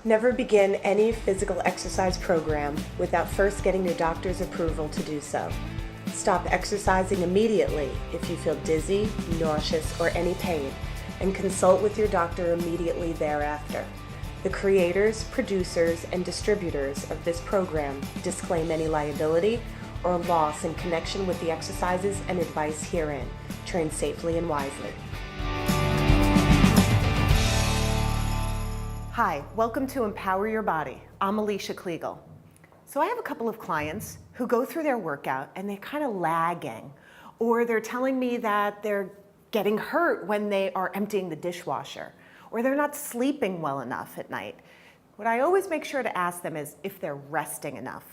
Never begin any physical exercise program without first getting your doctor's approval to do so. Stop exercising immediately if you feel dizzy, nauseous, or any pain, and consult with your doctor immediately thereafter. The creators, producers, and distributors of this program disclaim any liability or loss in connection with the exercises and advice herein. Train safely and wisely. Hi, welcome to Empower Your Body. I'm Alycia Kluegl. So I have a couple of clients who go through their workout and they're kind of lagging, or they're telling me that they're getting hurt when they are emptying the dishwasher, or they're not sleeping well enough at night. What I always make sure to ask them is if they're resting enough.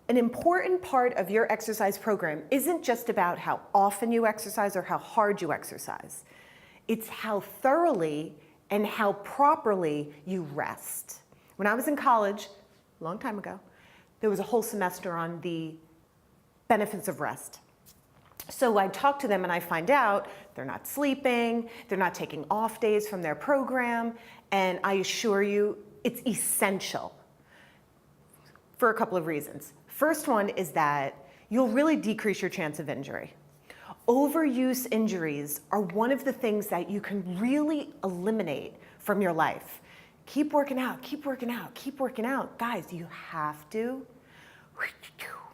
An important part of your exercise program isn't just about how often you exercise or how hard you exercise. It's how thoroughly and how properly you rest. When I was in college, a long time ago, there was a whole semester on the benefits of rest. So I talk to them and I find out they're not sleeping, they're not taking off days from their program, and I assure you it's essential for a couple of reasons. First one is that you'll really decrease your chance of injury. Overuse injuries are one of the things that you can really eliminate from your life. Keep working out, keep working out, keep working out. Guys, you have to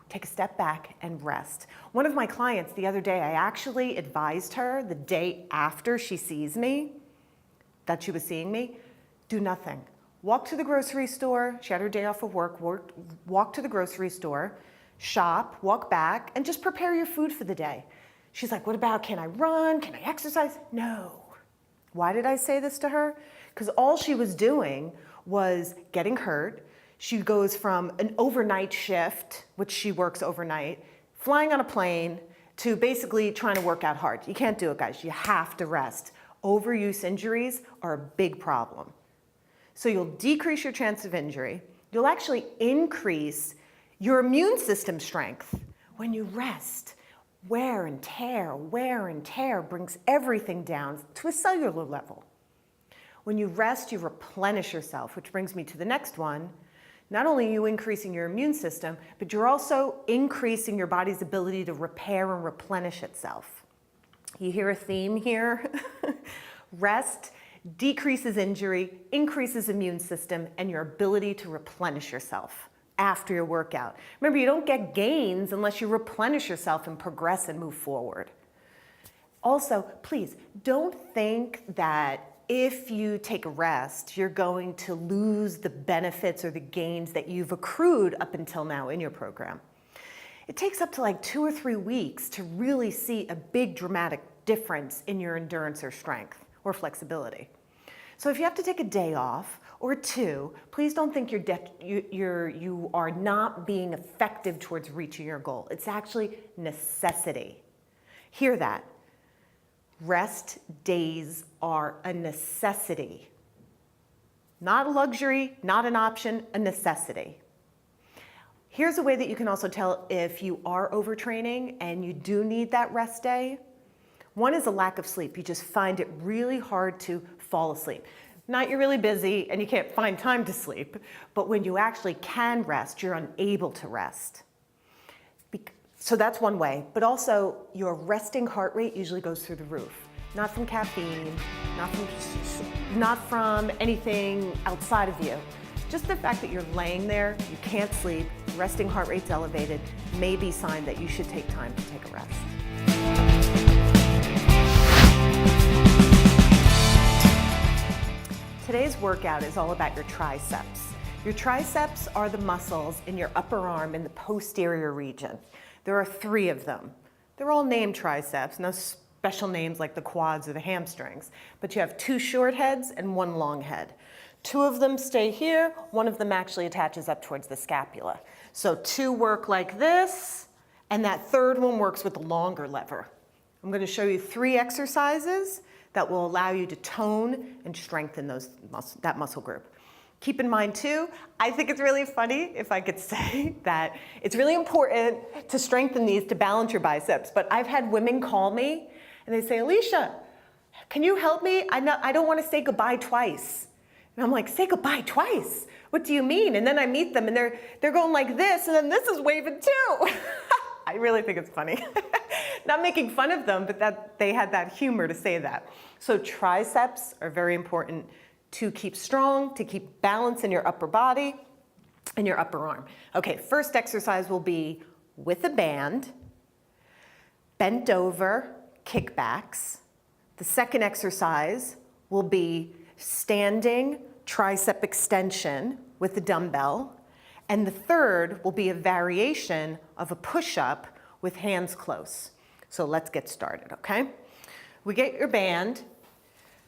take a step back and rest. One of my clients the other day, I actually advised her the day after she sees me, that she was seeing me, do nothing. Walk to the grocery store. She had her day off of work, walk to the grocery store, shop, walk back, and just prepare your food for the day. She's like, what about, can I run? Can I exercise? No. Why did I say this to her? Because all she was doing was getting hurt. She goes from an overnight shift, which she works overnight, flying on a plane, to basically trying to work out hard. You can't do it, guys. You have to rest. Overuse injuries are a big problem. So you'll decrease your chance of injury. You'll actually increase your immune system strength when you rest. Wear and tear brings everything down to a cellular level. When you rest, you replenish yourself, which brings me to the next one. Not only are you increasing your immune system, but you're also increasing your body's ability to repair and replenish itself. You hear a theme here? Rest decreases injury, increases immune system, and your ability to replenish yourself after your workout. Remember, you don't get gains unless you replenish yourself and progress and move forward. Also, please don't think that if you take a rest, you're going to lose the benefits or the gains that you've accrued up until now in your program. It takes up to like 2 or 3 weeks to really see a big dramatic difference in your endurance or strength or flexibility. So if you have to take a day off or 2, please don't think you are not being effective towards reaching your goal. It's actually necessity. Hear that. Rest days are a necessity. Not a luxury, not an option, a necessity. Here's a way that you can also tell if you are overtraining and you do need that rest day. One is a lack of sleep. You just find it really hard to fall asleep. Not you're really busy and you can't find time to sleep, but when you actually can rest, you're unable to rest. So that's one way, but also your resting heart rate usually goes through the roof. Not from caffeine, not from anything outside of you. Just the fact that you're laying there, you can't sleep, resting heart rate's elevated, may be a sign that you should take time to take a rest. Today's workout is all about your triceps. Your triceps are the muscles in your upper arm in the posterior region. There are 3 of them. They're all named triceps, no special names like the quads or the hamstrings, but you have 2 short heads and 1 long head. 2 of them stay here, 1 of them actually attaches up towards the scapula. So 2 work like this, and that 3rd one works with the longer lever. I'm going to show you 3 exercises that will allow you to tone and strengthen that muscle group. Keep in mind too, I think it's really funny if I could say that it's really important to strengthen these to balance your biceps, but I've had women call me and they say, Alycia, can you help me? I don't want to say goodbye twice. And I'm like, say goodbye twice. What do you mean? And then I meet them and they're going like this, and then this is waving too. I really think it's funny. Not making fun of them, but that they had that humor to say that. So triceps are very important to keep strong, to keep balance in your upper body and your upper arm. Okay, first exercise will be with a band, bent over, kickbacks. The second exercise will be standing tricep extension with a dumbbell. And the third will be a variation of a push-up with hands close. So let's get started, okay? We get your band.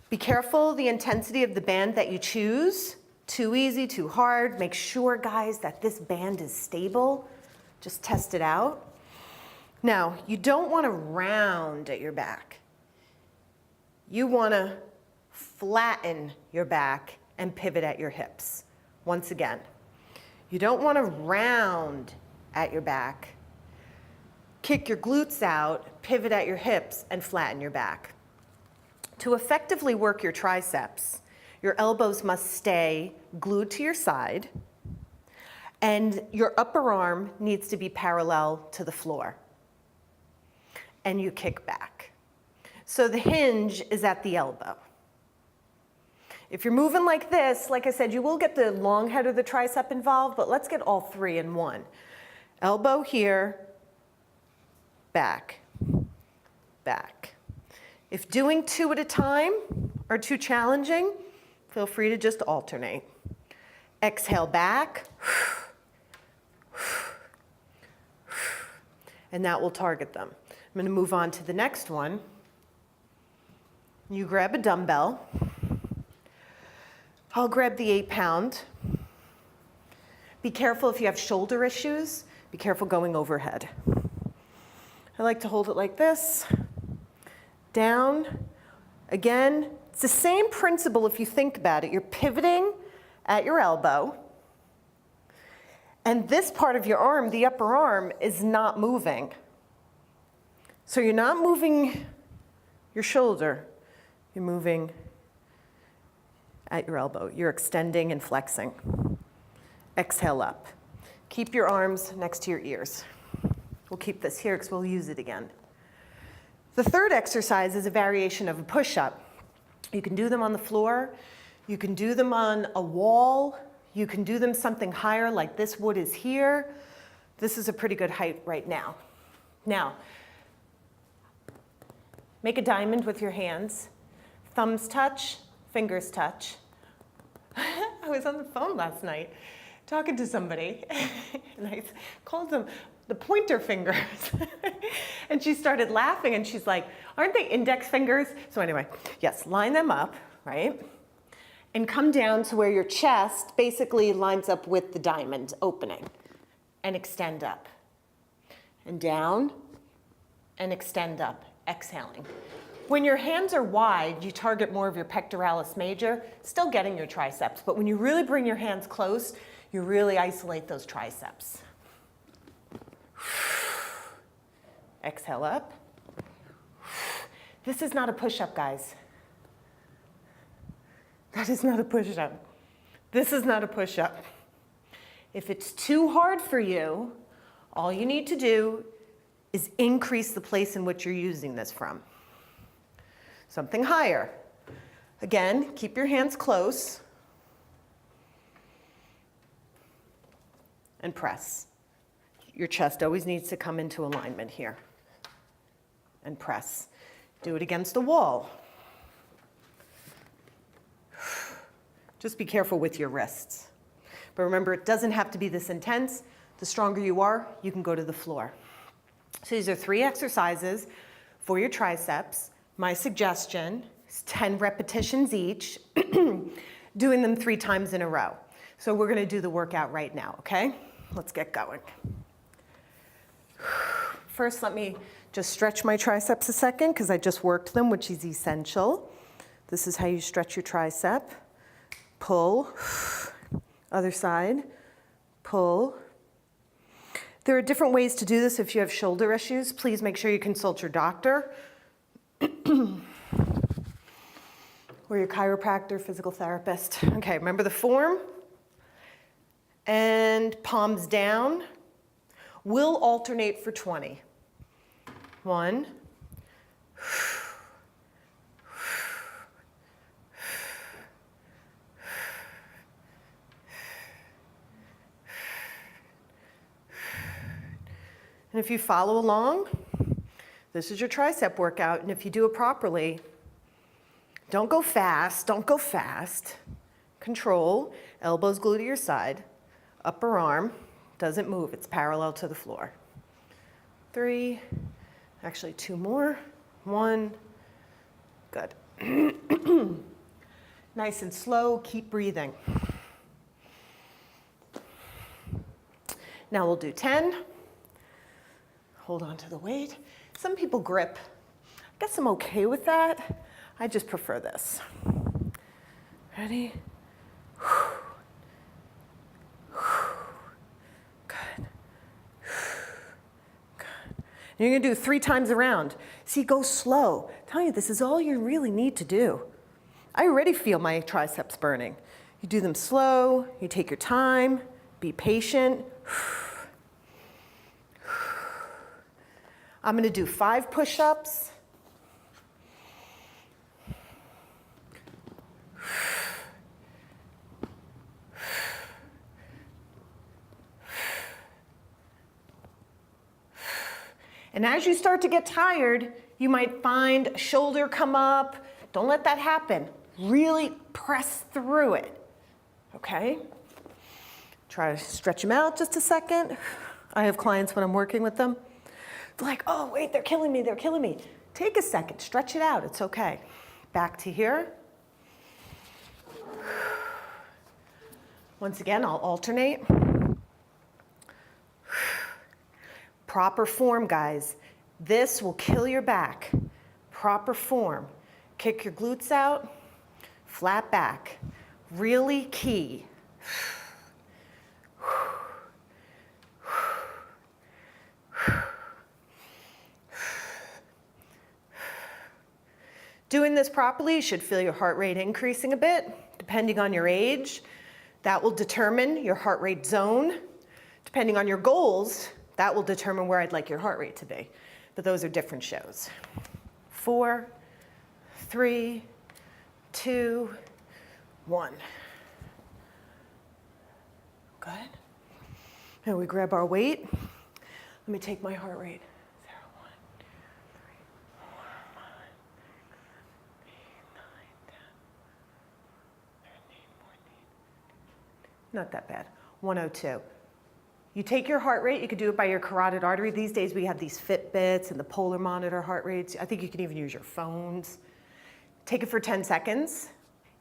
Be careful the intensity of the band that you choose. Too easy, too hard. Make sure, guys, that this band is stable. Just test it out. Now, you don't want to round at your back. You want to flatten your back and pivot at your hips. Once again, you don't want to round at your back. Kick your glutes out, pivot at your hips, and flatten your back. To effectively work your triceps, your elbows must stay glued to your side, and your upper arm needs to be parallel to the floor. And you kick back. So the hinge is at the elbow. If you're moving like this, like I said, you will get the long head of the tricep involved, but let's get all three in one. Elbow here, back, back. If doing two at a time are too challenging, feel free to just alternate. Exhale back, and that will target them. I'm going to move on to the next one. You grab a dumbbell. I'll grab the 8-pound. Be careful if you have shoulder issues. Be careful going overhead. I like to hold it like this. Down. Again, it's the same principle if you think about it. You're pivoting at your elbow. And this part of your arm, the upper arm, is not moving. So you're not moving your shoulder. You're moving at your elbow. You're extending and flexing. Exhale up. Keep your arms next to your ears. We'll keep this here because we'll use it again. The third exercise is a variation of a push-up. You can do them on the floor. You can do them on a wall. You can do them something higher like this wood is here. This is a pretty good height right now. Now, make a diamond with your hands. Thumbs touch, fingers touch. I was on the phone last night talking to somebody, and I called them the pointer fingers. And she started laughing, and she's like, aren't they index fingers? So anyway, yes, line them up, right? And come down to where your chest basically lines up with the diamond opening, and extend up. And down, and extend up, exhaling. When your hands are wide, you target more of your pectoralis major, still getting your triceps. But when you really bring your hands close, you really isolate those triceps. Exhale up. This is not a push-up, guys. That is not a push-up. This is not a push-up. If it's too hard for you, all you need to do is increase the place in which you're using this from. Something higher. Again, keep your hands close. And press. Your chest always needs to come into alignment here. And press. Do it against the wall. Just be careful with your wrists. But remember, it doesn't have to be this intense. The stronger you are, you can go to the floor. So these are 3 exercises for your triceps. My suggestion is 10 repetitions each, doing them 3 times in a row. So we're going to do the workout right now, okay? Let's get going. First, let me just stretch my triceps a second because I just worked them, which is essential. This is how you stretch your tricep. Pull. Other side. Pull. There are different ways to do this if you have shoulder issues. Please make sure you consult your doctor. or your chiropractor, physical therapist. Okay, remember the form? And palms down. We'll alternate for 20. 1. And if you follow along, this is your tricep workout. And if you do it properly, don't go fast, don't go fast. Control, elbows glued to your side. Upper arm doesn't move, it's parallel to the floor. 3, actually 2 more. 1, good. Nice and slow, keep breathing. Now we'll do 10. Hold on to the weight. Some people grip. I guess I'm okay with that. I just prefer this. Ready? Good. Good. And you're gonna do 3 times around. See, go slow. I'm telling you, this is all you really need to do. I already feel my triceps burning. You do them slow, you take your time, be patient. I'm gonna do 5 push-ups. And as you start to get tired, you might find a shoulder come up. Don't let that happen. Really press through it, okay? Try to stretch them out just a second. I have clients when I'm working with them. They're like, oh, wait, they're killing me, they're killing me. Take a second, stretch it out, it's okay. Back to here. Once again, I'll alternate. Proper form, guys. This will kill your back. Proper form. Kick your glutes out, flat back. Really key. Doing this properly, you should feel your heart rate increasing a bit, depending on your age. That will determine your heart rate zone. Depending on your goals, that will determine where I'd like your heart rate to be. But those are different shows. 4, 3, 2, 1. Good. Now we grab our weight. Let me take my heart rate. 0, 1, 2, 3, 4, 5, 6, 7, 8, 9, 10, 13, 14. Not that bad. 102. You take your heart rate, you could do it by your carotid artery. These days we have these Fitbits and the polar monitor heart rates. I think you can even use your phones. Take it for 10 seconds.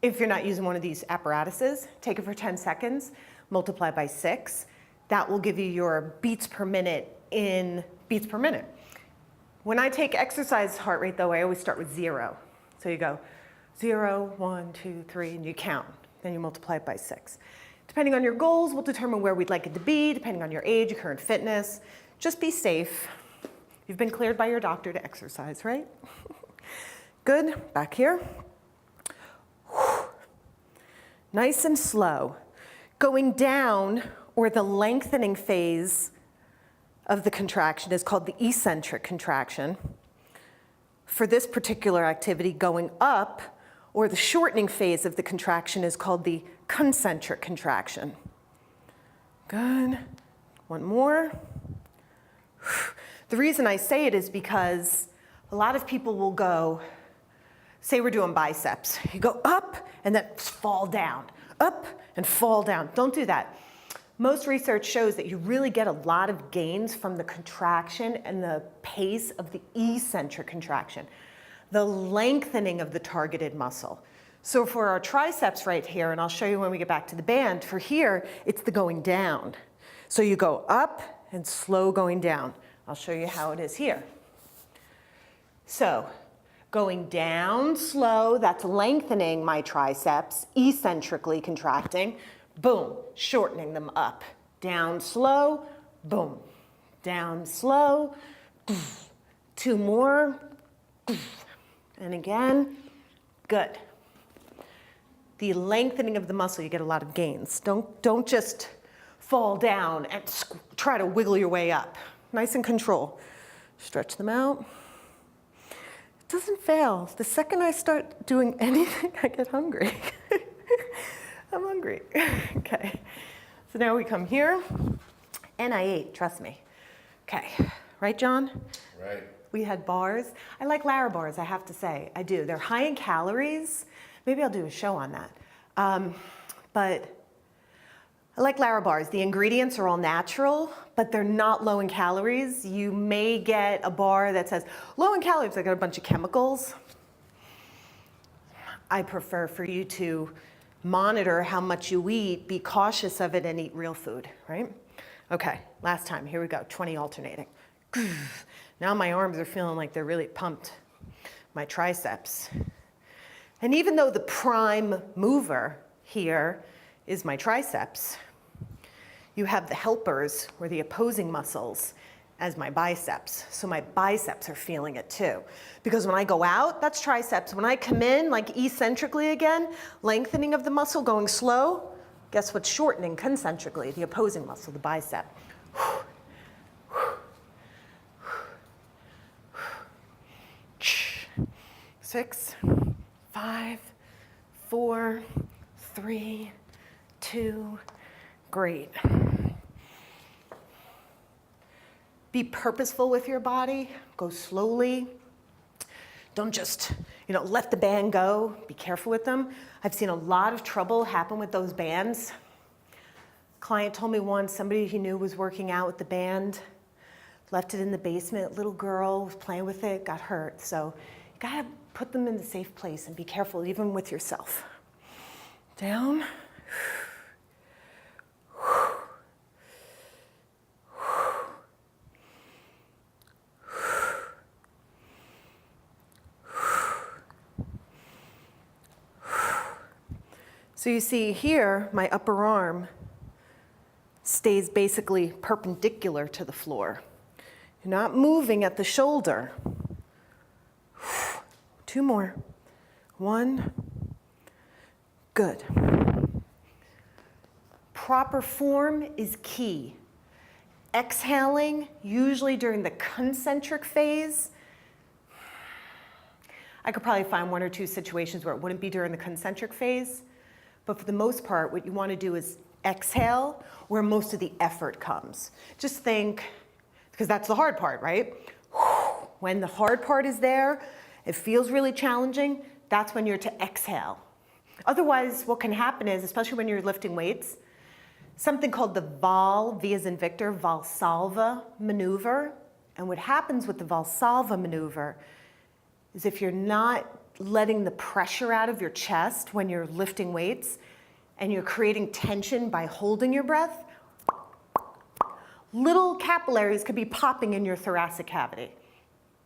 If you're not using one of these apparatuses, take it for 10 seconds, multiply by 6. That will give you your beats per minute in beats per minute. When I take exercise heart rate though, I always start with 0. So you go 0, 1, 2, 3, and you count. Then you multiply it by 6. Depending on your goals, we'll determine where we'd like it to be, depending on your age, your current fitness. Just be safe. You've been cleared by your doctor to exercise, right? Good, back here. Nice and slow. Going down, or the lengthening phase of the contraction is called the eccentric contraction. For this particular activity, going up, or the shortening phase of the contraction is called the concentric contraction. Good. One more. The reason I say it is because a lot of people will go, say we're doing biceps. You go up and then fall down, up and fall down. Don't do that. Most research shows that you really get a lot of gains from the contraction and the pace of the eccentric contraction, the lengthening of the targeted muscle. So for our triceps right here, and I'll show you when we get back to the band, for here, it's the going down. So you go up and slow going down. I'll show you how it is here. So going down slow, that's lengthening my triceps, eccentrically contracting, boom, shortening them up. Down slow, boom. Down slow, 2 more, and again, good. the lengthening of the muscle, you get a lot of gains. Don't just fall down and try to wiggle your way up. Nice and control. Stretch them out. It doesn't fail. The second I start doing anything, I get hungry. I'm hungry. Okay. So now we come here, and I ate, trust me. Okay, right, John? Right. We had bars. I like Lara bars, I have to say. I do. They're high in calories. Maybe I'll do a show on that. But I like Lara bars. The ingredients are all natural, but they're not low in calories. You may get a bar that says low in calories. I got a bunch of chemicals. I prefer for you to monitor how much you eat, be cautious of it, and eat real food, right? Okay, last time, here we go, 20 alternating. Now my arms are feeling like they're really pumped, my triceps. And even though the prime mover here is my triceps, you have the helpers, or the opposing muscles, as my biceps. So my biceps are feeling it too. Because when I go out, that's triceps. When I come in, like eccentrically again, lengthening of the muscle, going slow, guess what's shortening concentrically? The opposing muscle, the bicep. 6, 5, 4, 3, 2, great. Be purposeful with your body, go slowly. Don't just, let the band go, be careful with them. I've seen a lot of trouble happen with those bands. Client told me once, somebody he knew was working out with the band, left it in the basement, little girl was playing with it, got hurt. So you gotta put them in a safe place and be careful even with yourself. Down. So you see here, my upper arm stays basically perpendicular to the floor. You're not moving at the shoulder. 2 more. 1. Good. Proper form is key. Exhaling, usually during the concentric phase. I could probably find 1 or 2 situations where it wouldn't be during the concentric phase. But for the most part, what you want to do is exhale where most of the effort comes. Just think, because that's the hard part, right? When the hard part is there, it feels really challenging, that's when you're to exhale. Otherwise, what can happen is, especially when you're lifting weights, something called the V as in Victor, Valsalva maneuver. And what happens with the Valsalva maneuver is if you're not letting the pressure out of your chest when you're lifting weights and you're creating tension by holding your breath, little capillaries could be popping in your thoracic cavity.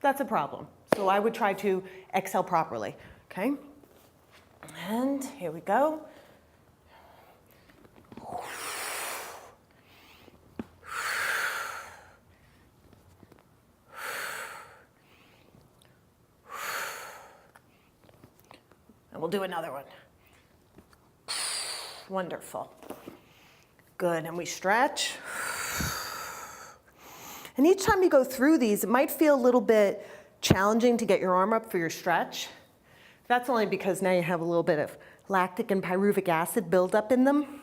That's a problem. So I would try to exhale properly, okay? And here we go. And we'll do another one. Wonderful. Good, and we stretch. And each time you go through these, it might feel a little bit challenging to get your arm up for your stretch. That's only because now you have a little bit of lactic and pyruvic acid buildup in them.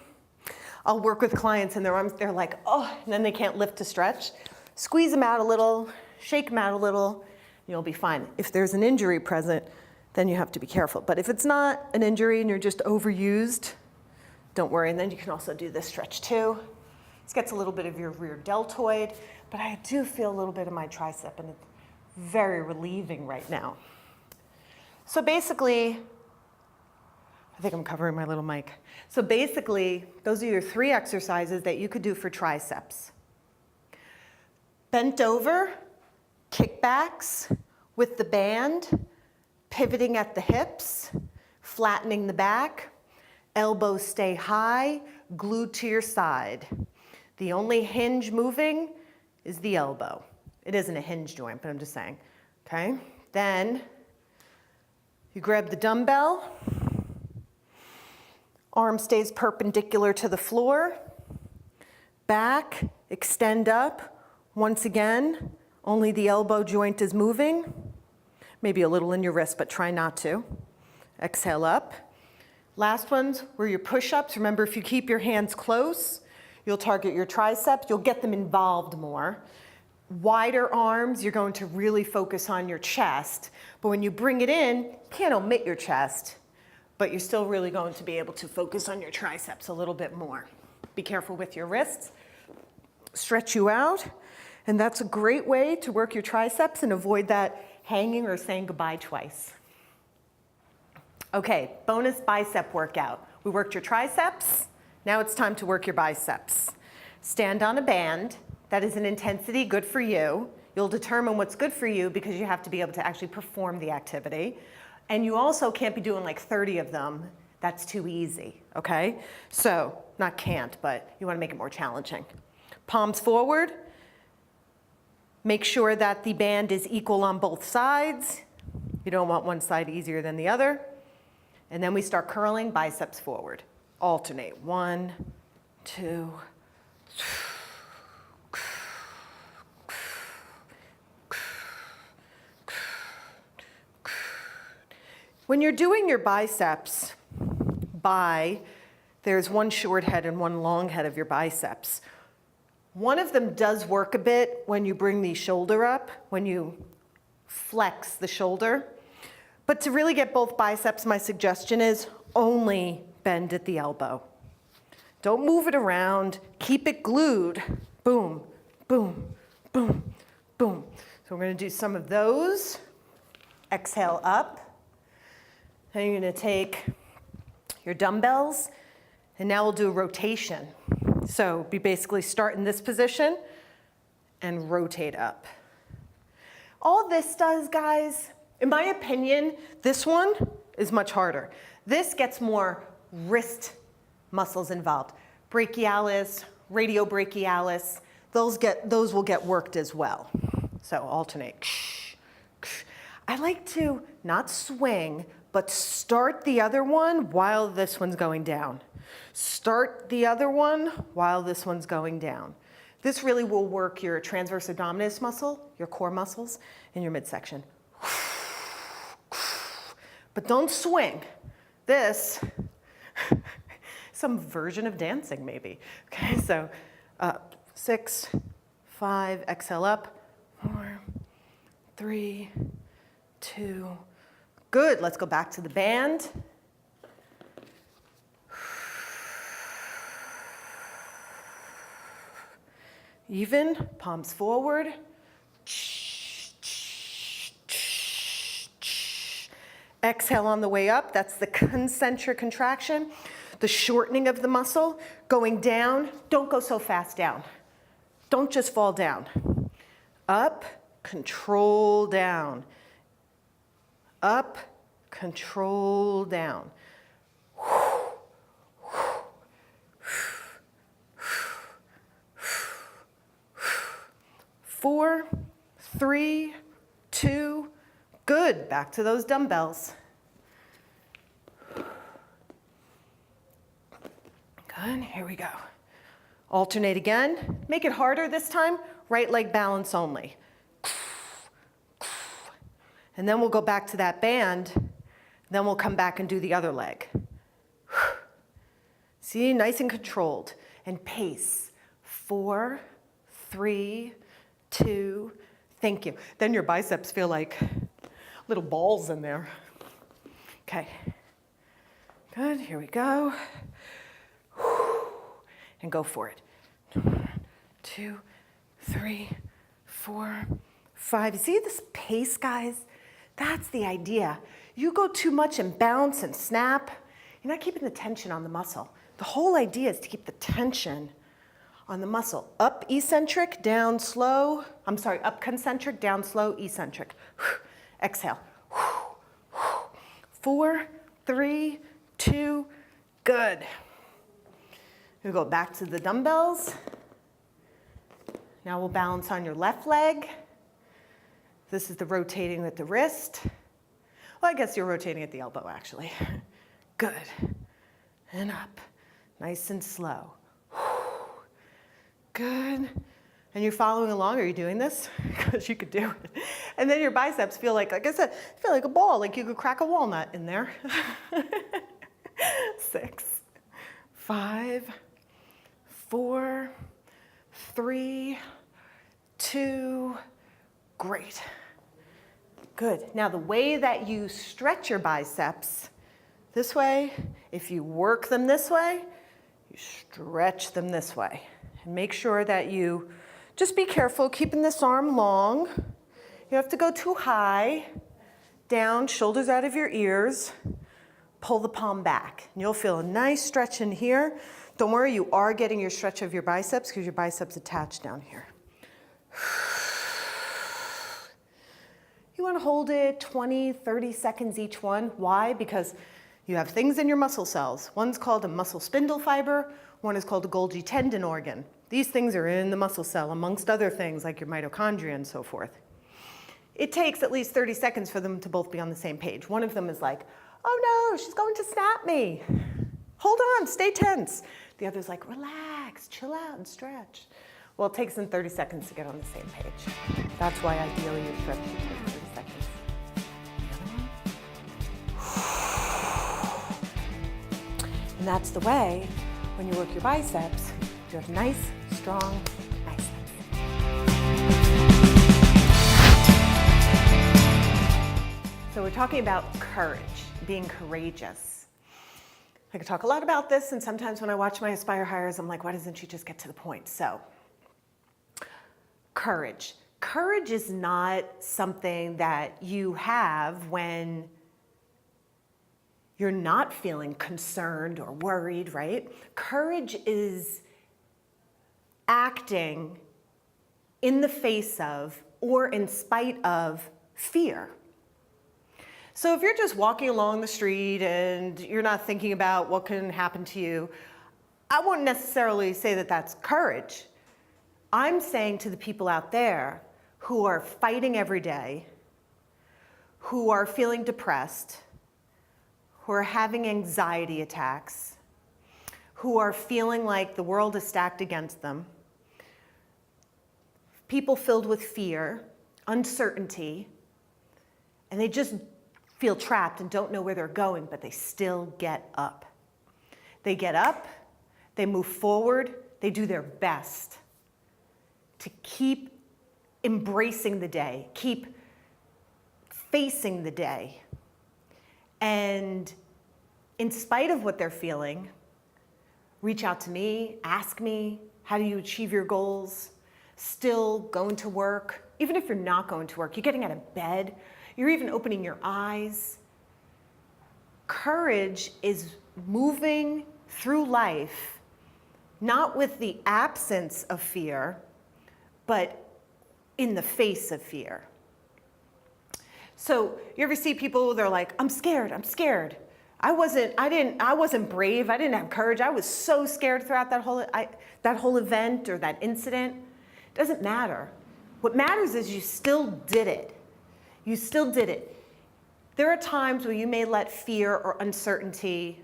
I'll work with clients and their arms, they're like, oh, and then they can't lift to stretch. Squeeze them out a little, shake them out a little, you'll be fine. If there's an injury present, then you have to be careful. But if it's not an injury and you're just overused, don't worry. And then you can also do this stretch too. This gets a little bit of your rear deltoid, but I do feel a little bit of my tricep, and it's very relieving right now. So basically, I think I'm covering my little mic. So basically, those are your 3 exercises that you could do for triceps. Bent over, kickbacks with the band, pivoting at the hips, flattening the back, elbows stay high, glued to your side. The only hinge moving is the elbow. It isn't a hinge joint, but I'm just saying, okay? Then you grab the dumbbell, Arm stays perpendicular to the floor. Back, extend up. Once again, only the elbow joint is moving. Maybe a little in your wrist, but try not to. Exhale up. Last ones were your push-ups. Remember, if you keep your hands close, you'll target your triceps. You'll get them involved more. Wider arms, you're going to really focus on your chest. But when you bring it in, you can't omit your chest, but you're still really going to be able to focus on your triceps a little bit more. Be careful with your wrists. Stretch you out. And that's a great way to work your triceps and avoid that hanging or saying goodbye twice. Okay, bonus bicep workout. We worked your triceps. Now it's time to work your biceps. Stand on a band. That is an intensity good for you. You'll determine what's good for you because you have to be able to actually perform the activity. And you also can't be doing like 30 of them. That's too easy, okay? So, not can't, but you want to make it more challenging. Palms forward. Make sure that the band is equal on both sides. You don't want one side easier than the other. And then we start curling, biceps forward. Alternate. 1, 2. When you're doing your biceps, there's one short head and one long head of your biceps. One of them does work a bit when you bring the shoulder up, when you flex the shoulder. But to really get both biceps, my suggestion is only bend at the elbow. Don't move it around. Keep it glued. Boom, boom, boom, boom. So we're going to do some of those. Exhale up. Then you're going to take your dumbbells, and now we'll do a rotation. So we basically start in this position and rotate up. All this does, guys, in my opinion, this one is much harder. This gets more wrist muscles involved. Brachialis, radiobrachialis, those will get worked as well. So alternate. I like to not swing, but start the other one while this one's going down. Start the other one while this one's going down. This really will work your transverse abdominis muscle, your core muscles, and your midsection. But don't swing. This, some version of dancing maybe. Okay, so 6, 5, exhale up, 4, 3, 2, good. Let's go back to the band. Even, palms forward. Exhale on the way up. That's the concentric contraction, the shortening of the muscle. Going down, don't go so fast down. Don't just fall down. Up, control down. Up, control down. 4, 3, 2, good. Back to those dumbbells. Good, here we go. Alternate again. Make it harder this time. Right leg balance only. And then we'll go back to that band. Then we'll come back and do the other leg. See, nice and controlled. And pace. 4, 3, 2, thank you. Then your biceps feel like little balls in there. Okay. Good, here we go. And go for it. 2, 3, 4, 5. You see this pace, guys? That's the idea. You go too much and bounce and snap, you're not keeping the tension on the muscle. The whole idea is to keep the tension on the muscle. Up eccentric, down slow. I'm sorry, up concentric, down slow, eccentric. Exhale. 4, 3, 2, good. We'll go back to the dumbbells. Now we'll balance on your left leg. This is the rotating with the wrist. Well, I guess you're rotating at the elbow, actually. Good. and up. Nice and slow. Good. And you're following along, are you doing this? Because you could do it. And then your biceps feel like I said, feel like a ball, like you could crack a walnut in there. 6, 5, 4, 3, 2, great. Good. Now the way that you stretch your biceps, this way, if you work them this way, you stretch them this way. And make sure that you just be careful keeping this arm long. You have to go too high, down, shoulders out of your ears. Pull the palm back. And you'll feel a nice stretch in here. Don't worry, you are getting your stretch of your biceps because your biceps attached down here. You want to hold it 20, 30 seconds each one. Why? Because you have things in your muscle cells. One's called a muscle spindle fiber. One is called a Golgi tendon organ. These things are in the muscle cell, amongst other things like your mitochondria and so forth. It takes at least 30 seconds for them to both be on the same page. One of them is like, oh no, she's going to snap me. Hold on, stay tense. The other's like, relax, chill out and stretch. Well, it takes them 30 seconds to get on the same page. That's why ideally your stretch should take 30 seconds. And that's the way, when you work your biceps, you have nice, strong biceps. So we're talking about courage, being courageous. I could talk a lot about this, and sometimes when I watch my Aspire hires, I'm like, why doesn't she just get to the point? So, courage. Courage is not something that you have when you're not feeling concerned or worried, right? Courage is acting in the face of or in spite of fear. So if you're just walking along the street and you're not thinking about what can happen to you, I wouldn't necessarily say that that's courage. I'm saying to the people out there who are fighting every day, who are feeling depressed, who are having anxiety attacks, who are feeling like the world is stacked against them, people filled with fear, uncertainty, and they just feel trapped and don't know where they're going, but they still get up. They get up, they move forward, they do their best to keep embracing the day, keep facing the day. And in spite of what they're feeling, reach out to me, ask me, how do you achieve your goals? Still going to work, even if you're not going to work, you're getting out of bed, you're even opening your eyes. Courage is moving through life, not with the absence of fear, but in the face of fear. So you ever see people, they're like, I'm scared. I wasn't brave, I didn't have courage, I was so scared throughout that whole event or that incident. It doesn't matter. What matters is you still did it. You still did it. There are times where you may let fear or uncertainty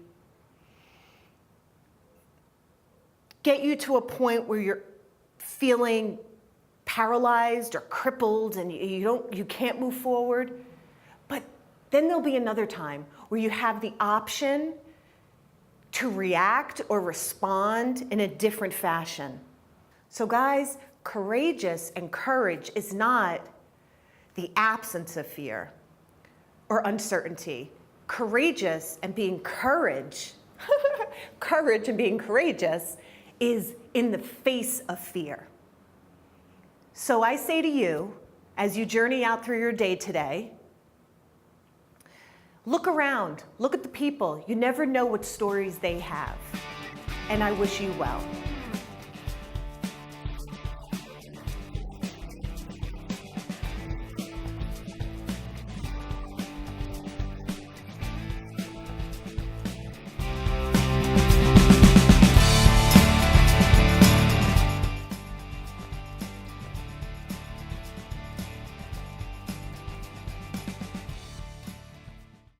get you to a point where you're feeling paralyzed or crippled and you can't move forward. But then there'll be another time where you have the option to react or respond in a different fashion. So guys, courageous and courage is not the absence of fear or uncertainty. Courageous and being courage and being courageous is in the face of fear. So I say to you, as you journey out through your day today, look around, look at the people. You never know what stories they have. And I wish you well.